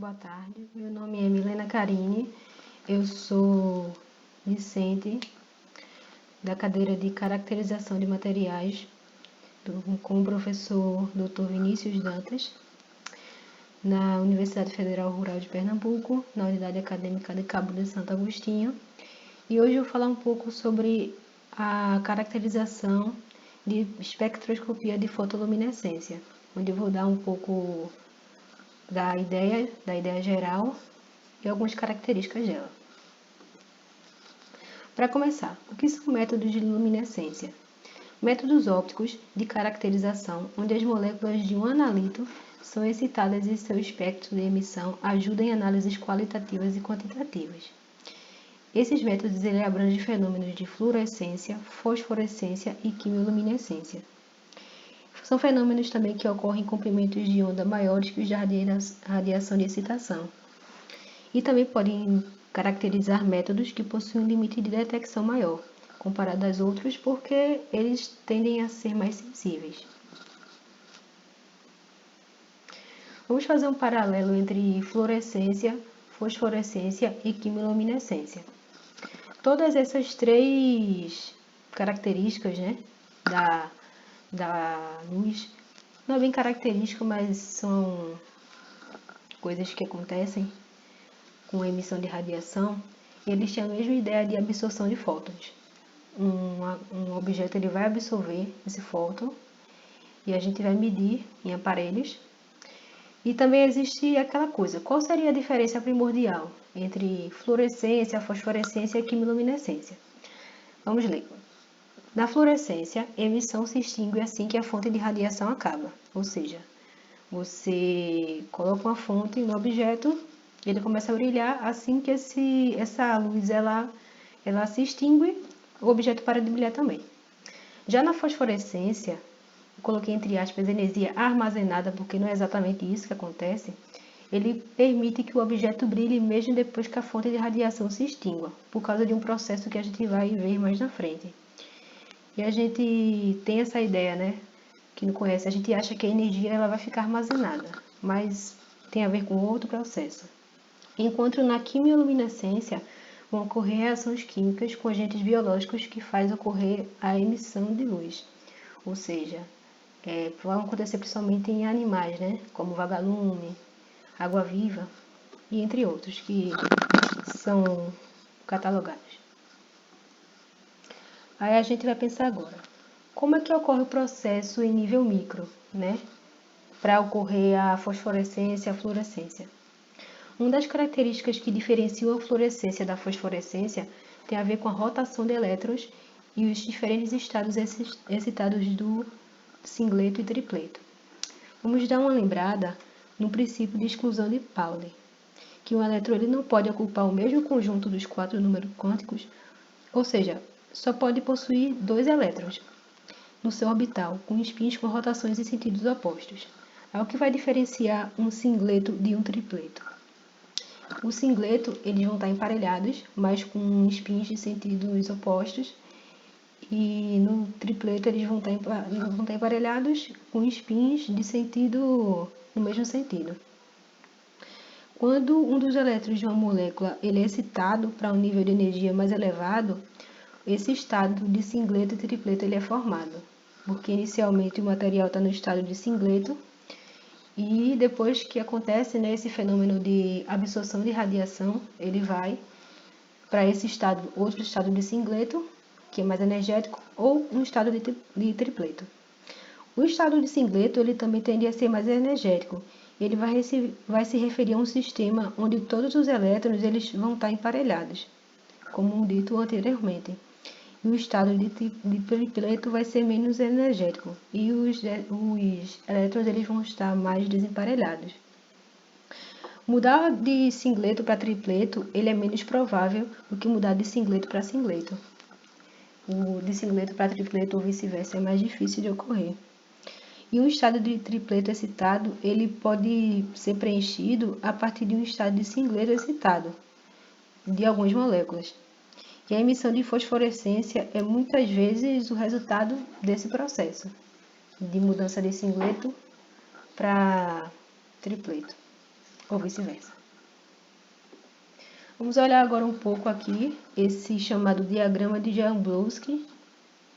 Boa tarde, meu nome é Milena Carine, eu sou discente da cadeira de Caracterização de Materiais com o professor Dr. Vinícius Dantas, na Universidade Federal Rural de Pernambuco, na Unidade Acadêmica de Cabo de Santo Agostinho. E hoje eu vou falar um pouco sobre a caracterização de espectroscopia de fotoluminescência, onde eu vou dar um pouco da ideia geral e algumas características dela. Para começar, o que são métodos de luminescência? Métodos ópticos de caracterização, onde as moléculas de um analito são excitadas e seu espectro de emissão ajuda em análises qualitativas e quantitativas. Esses métodos abrangem fenômenos de fluorescência, fosforescência e quimioluminescência. São fenômenos também que ocorrem em comprimentos de onda maiores que os de radiação de excitação. E também podem caracterizar métodos que possuem um limite de detecção maior, comparado aos outros, porque eles tendem a ser mais sensíveis. Vamos fazer um paralelo entre fluorescência, fosforescência e quimiluminescência. Todas essas três características, da luz, não é bem característica, mas são coisas que acontecem com a emissão de radiação. Eles têm a mesma ideia de absorção de fótons. Um objeto ele vai absorver esse fóton e a gente vai medir em aparelhos. E também existe aquela coisa, qual seria a diferença primordial entre fluorescência, fosforescência e quimiluminescência? Vamos ler. Na fluorescência, a emissão se extingue assim que a fonte de radiação acaba, ou seja, você coloca uma fonte no objeto, ele começa a brilhar, assim que essa luz ela se extingue, o objeto para de brilhar também. Já na fosforescência, eu coloquei entre aspas energia armazenada, porque não é exatamente isso que acontece, ele permite que o objeto brilhe mesmo depois que a fonte de radiação se extingua, por causa de um processo que a gente vai ver mais na frente. E a gente tem essa ideia, que não conhece, a gente acha que a energia ela vai ficar armazenada, mas tem a ver com outro processo. Enquanto na quimioluminescência vão ocorrer reações químicas com agentes biológicos que faz ocorrer a emissão de luz, ou seja, vão acontecer principalmente em animais, como vagalume, água-viva e entre outros que são catalogados. Aí a gente vai pensar agora, como é que ocorre o processo em nível micro, para ocorrer a fosforescência e a fluorescência? Uma das características que diferenciam a fluorescência da fosforescência tem a ver com a rotação de elétrons e os diferentes estados excitados do singleto e tripleto. Vamos dar uma lembrada no princípio de exclusão de Pauli, que um elétron ele não pode ocupar o mesmo conjunto dos 4 números quânticos, ou seja, só pode possuir 2 elétrons no seu orbital, com spins com rotações em sentidos opostos. É o que vai diferenciar um singleto de um tripleto. O singleto, eles vão estar emparelhados, mas com spins de sentidos opostos, e no tripleto eles vão estar emparelhados com spins no mesmo sentido. Quando um dos elétrons de uma molécula ele é excitado para um nível de energia mais elevado, esse estado de singleto e tripleto ele é formado, porque inicialmente o material está no estado de singleto e depois que acontece esse fenômeno de absorção de radiação, ele vai para esse estado, outro estado de singleto, que é mais energético, ou um estado de tripleto. O estado de singleto ele também tende a ser mais energético. Ele vai se referir a um sistema onde todos os elétrons eles vão estar emparelhados, como dito anteriormente. E o estado de tripleto vai ser menos energético e os elétrons eles vão estar mais desemparelhados. Mudar de singleto para tripleto ele é menos provável do que mudar de singleto para singleto. O de singleto para tripleto ou vice-versa é mais difícil de ocorrer. E um estado de tripleto excitado, ele pode ser preenchido a partir de um estado de singleto excitado, de algumas moléculas. E a emissão de fosforescência é muitas vezes o resultado desse processo, de mudança de singleto para tripleto. ou vice-versa. Vamos olhar agora um pouco aqui esse chamado diagrama de Jablonski,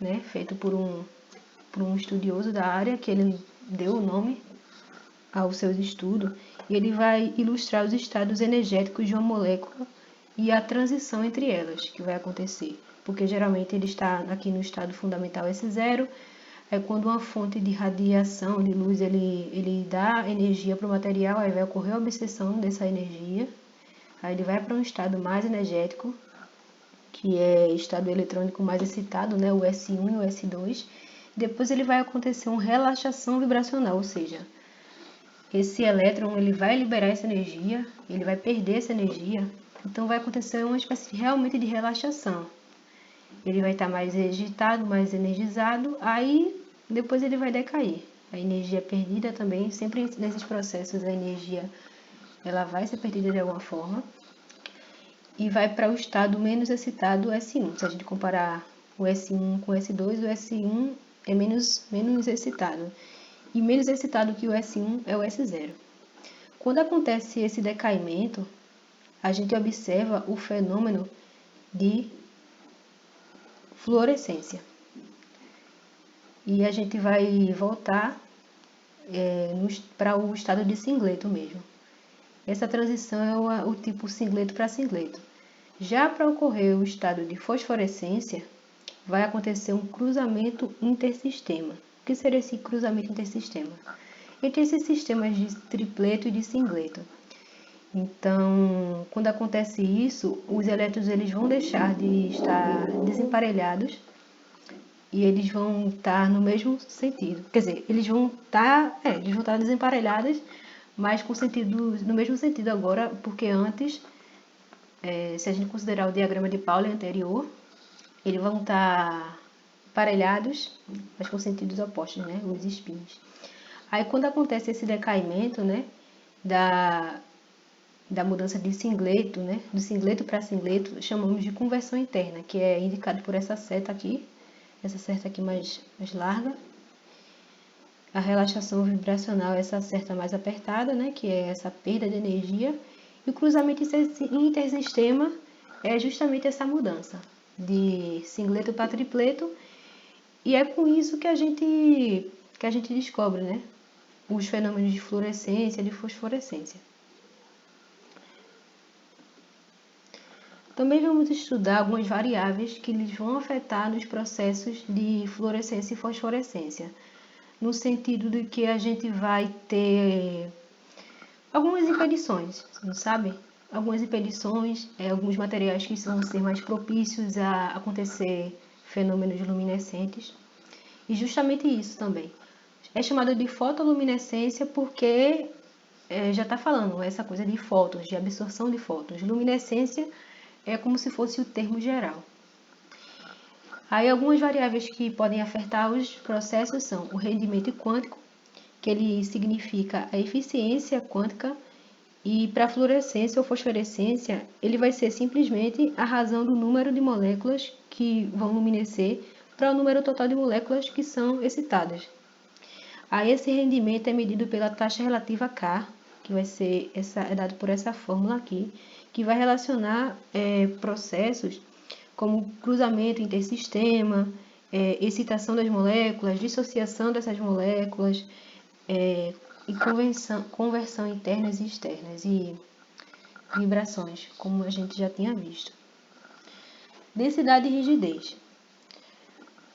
né, feito por um estudioso da área, que ele deu o nome aos seus estudos, e ele vai ilustrar os estados energéticos de uma molécula e a transição entre elas que vai acontecer, porque geralmente ele está aqui no estado fundamental S0, é quando uma fonte de radiação, de luz, ele dá energia para o material, aí vai ocorrer a obsessão dessa energia, aí ele vai para um estado mais energético, que é estado eletrônico mais excitado, né, o S1 e o S2, depois ele vai acontecer uma relaxação vibracional, ou seja, esse elétron ele vai liberar essa energia, ele vai perder essa energia, então vai acontecer uma espécie realmente de relaxação. Ele vai estar mais agitado, mais energizado, aí depois ele vai decair. A energia perdida também, sempre nesses processos a energia ela vai ser perdida de alguma forma e vai para o estado menos excitado, o S1. Se a gente comparar o S1 com o S2, o S1 é menos excitado. E menos excitado que o S1 é o S0. Quando acontece esse decaimento, a gente observa o fenômeno de fluorescência. E a gente vai voltar para o estado de singleto mesmo. Essa transição é o tipo singleto para singleto. Já para ocorrer o estado de fosforescência, vai acontecer um cruzamento intersistema. O que seria esse cruzamento intersistema? Entre esses sistemas de tripleto e de singleto. Então, quando acontece isso, os elétrons eles vão deixar de estar desemparelhados e eles vão estar no mesmo sentido. Quer dizer, eles vão estar desemparelhados, mas no mesmo sentido agora, porque antes, se a gente considerar o diagrama de Pauli anterior, eles vão estar parelhados, mas com sentidos opostos, né? Os spins. Aí quando acontece esse decaimento, né, da mudança de singleto, né, do singleto para singleto, chamamos de conversão interna, que é indicado por essa seta aqui mais larga. A relaxação vibracional é essa seta mais apertada, né, que é essa perda de energia. E o cruzamento intersistema é justamente essa mudança de singleto para tripleto. E é com isso que a gente descobre, né, os fenômenos de fluorescência e de fosforescência. Também vamos estudar algumas variáveis que lhes vão afetar nos processos de fluorescência e fosforescência, no sentido de que a gente vai ter algumas impedições, não sabe? Algumas impedições, alguns materiais que vão ser mais propícios a acontecer fenômenos luminescentes. E justamente isso também. É chamado de fotoluminescência porque já está falando essa coisa de fótons, de absorção de fótons. Luminescência é como se fosse o termo geral. Aí algumas variáveis que podem afetar os processos são o rendimento quântico, que ele significa a eficiência quântica, e para a fluorescência ou fosforescência, ele vai ser simplesmente a razão do número de moléculas que vão luminescer para o número total de moléculas que são excitadas. Aí esse rendimento é medido pela taxa relativa K, que vai ser é dado por essa fórmula aqui, que vai relacionar processos como cruzamento intersistema, excitação das moléculas, dissociação dessas moléculas, e conversão internas e externas, e vibrações, como a gente já tinha visto. Densidade e rigidez.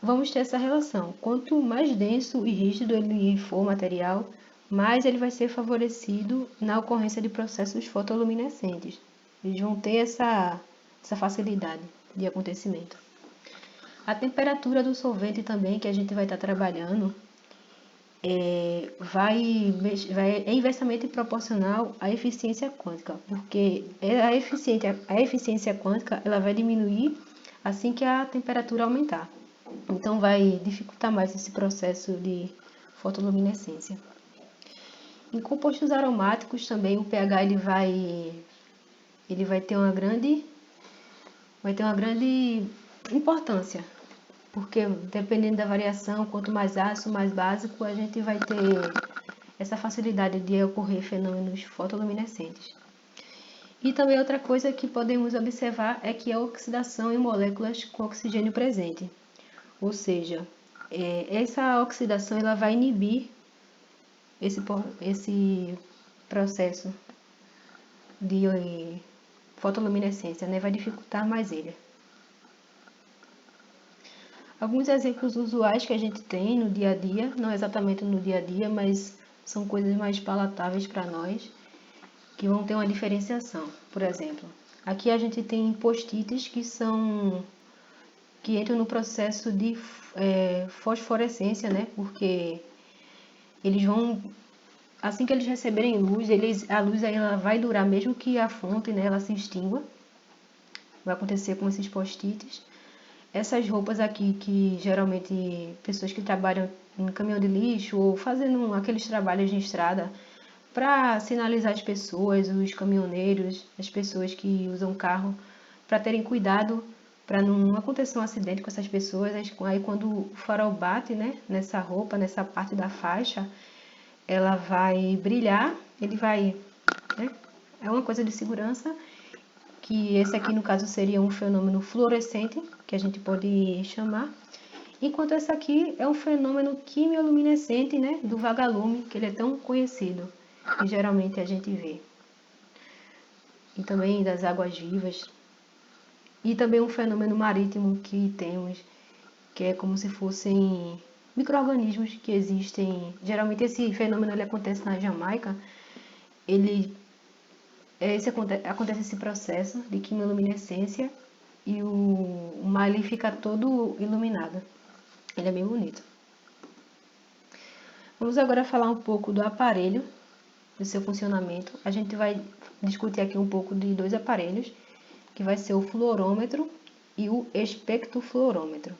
Vamos ter essa relação. Quanto mais denso e rígido ele for o material, mais ele vai ser favorecido na ocorrência de processos fotoluminescentes. Eles vão ter essa facilidade de acontecimento. A temperatura do solvente também, que a gente vai estar trabalhando, é inversamente proporcional à eficiência quântica, porque a eficiência quântica ela vai diminuir assim que a temperatura aumentar. Então vai dificultar mais esse processo de fotoluminescência. Em compostos aromáticos também o pH ele vai ter uma grande importância, porque dependendo da variação, quanto mais ácido, mais básico, a gente vai ter essa facilidade de ocorrer fenômenos fotoluminescentes. E também outra coisa que podemos observar é que a oxidação em moléculas com oxigênio presente. Ou seja, essa oxidação ela vai inibir esse processo de fotoluminescência, né? Vai dificultar mais ele. Alguns exemplos usuais que a gente tem no dia a dia, não exatamente no dia a dia, mas são coisas mais palatáveis para nós, que vão ter uma diferenciação. Por exemplo, aqui a gente tem post-its que entram no processo de fosforescência, né? Porque eles vão, assim que eles receberem luz, a luz aí ela vai durar mesmo que a fonte, né, ela se extingua. Vai acontecer com esses post-its. Essas roupas aqui que geralmente pessoas que trabalham em caminhão de lixo ou fazendo aqueles trabalhos de estrada para sinalizar as pessoas, os caminhoneiros, as pessoas que usam carro, para terem cuidado para não acontecer um acidente com essas pessoas. Aí quando o farol bate, né, nessa roupa, nessa parte da faixa, ela vai brilhar, ele vai, né, é uma coisa de segurança, que esse aqui no caso seria um fenômeno fluorescente, que a gente pode chamar, enquanto esse aqui é um fenômeno quimioluminescente, né, do vagalume, que ele é tão conhecido, que geralmente a gente vê. E também das águas vivas. E também um fenômeno marítimo que temos, que é como se fossem micro-organismos que existem. Geralmente esse fenômeno ele acontece na Jamaica. Acontece esse processo de quimioluminescência e o mar ele fica todo iluminado. Ele é bem bonito. Vamos agora falar um pouco do aparelho, do seu funcionamento. A gente vai discutir aqui um pouco de dois aparelhos, que vai ser o fluorômetro e o espectrofluorômetro.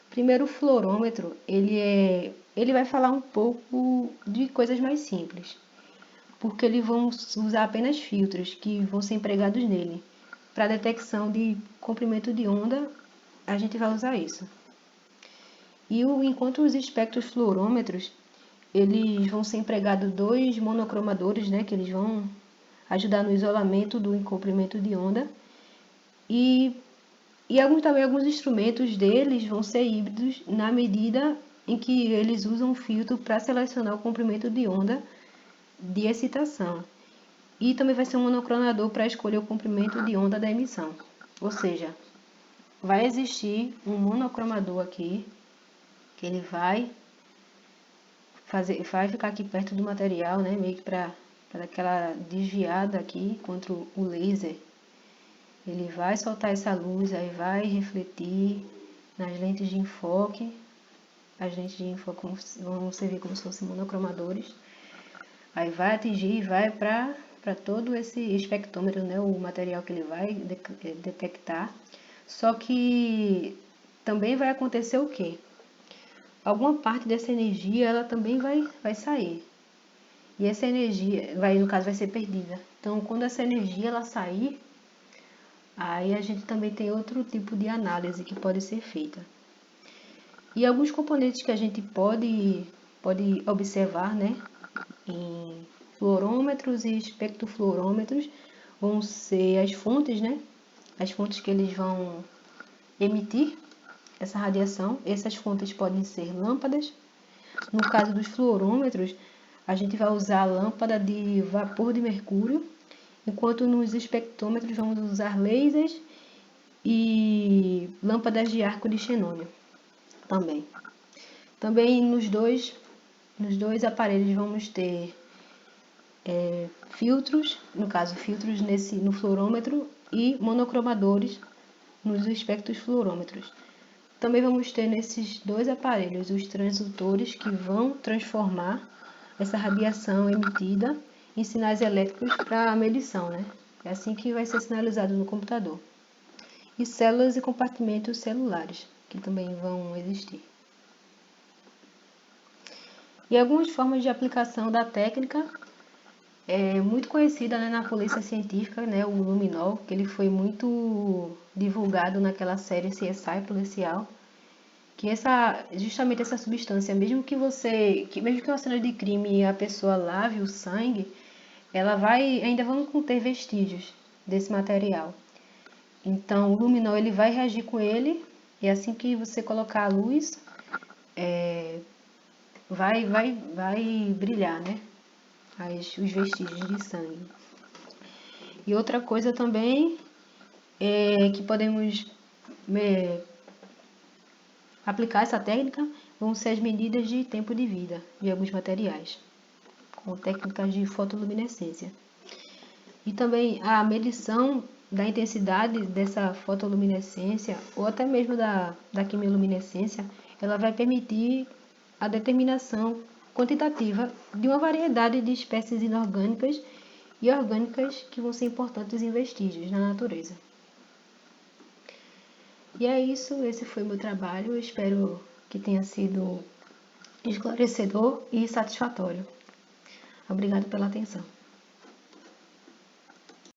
Primeiro, o fluorômetro, ele vai falar um pouco de coisas mais simples, porque eles vão usar apenas filtros que vão ser empregados nele. Para detecção de comprimento de onda, a gente vai usar isso. Enquanto os espectrofluorômetros, eles vão ser empregados dois monocromadores, né, que eles vão ajudar no isolamento do comprimento de onda. E também alguns instrumentos deles vão ser híbridos na medida em que eles usam filtro para selecionar o comprimento de onda de excitação. E também vai ser um monocronador para escolher o comprimento de onda da emissão. Ou seja, vai existir um monocromador aqui, que ele vai ficar aqui perto do material, né, meio que para dar aquela desviada aqui contra o laser. Ele vai soltar essa luz, aí vai refletir nas lentes de enfoque. As lentes de enfoque vão servir como se fossem monocromadores. Aí vai atingir e vai para todo esse espectrômetro, né, o material que ele vai detectar. Só que também vai acontecer o quê? Alguma parte dessa energia ela também vai sair. E essa energia, no caso, vai ser perdida. Então, quando essa energia ela sair, aí a gente também tem outro tipo de análise que pode ser feita. E alguns componentes que a gente pode observar, né, em fluorômetros e espectrofluorômetros vão ser as fontes, né, as fontes que eles vão emitir essa radiação. Essas fontes podem ser lâmpadas. No caso dos fluorômetros, a gente vai usar a lâmpada de vapor de mercúrio, enquanto nos espectrômetros vamos usar lasers e lâmpadas de arco de xenônio também. Também nos dois aparelhos vamos ter filtros, no caso filtros no fluorômetro e monocromadores nos espectrofluorômetros. Também vamos ter nesses dois aparelhos os transdutores que vão transformar essa radiação emitida em sinais elétricos para a medição, né? É assim que vai ser sinalizado no computador. E células e compartimentos celulares, que também vão existir. E algumas formas de aplicação da técnica muito conhecida, né, na polícia científica, né, o luminol, que ele foi muito divulgado naquela série CSI policial, justamente essa substância, mesmo que uma cena de crime a pessoa lave o sangue, ainda vão conter vestígios desse material. Então, o luminol ele vai reagir com ele, e assim que você colocar a luz, vai brilhar, né? Os vestígios de sangue. E outra coisa também é que podemos aplicar essa técnica vão ser as medidas de tempo de vida de alguns materiais, com técnicas de fotoluminescência. E também a medição da intensidade dessa fotoluminescência, ou até mesmo da quimioluminescência, ela vai permitir a determinação quantitativa de uma variedade de espécies inorgânicas e orgânicas que vão ser importantes em vestígios na natureza. E é isso, esse foi o meu trabalho, eu espero que tenha sido esclarecedor e satisfatório. Obrigado pela atenção.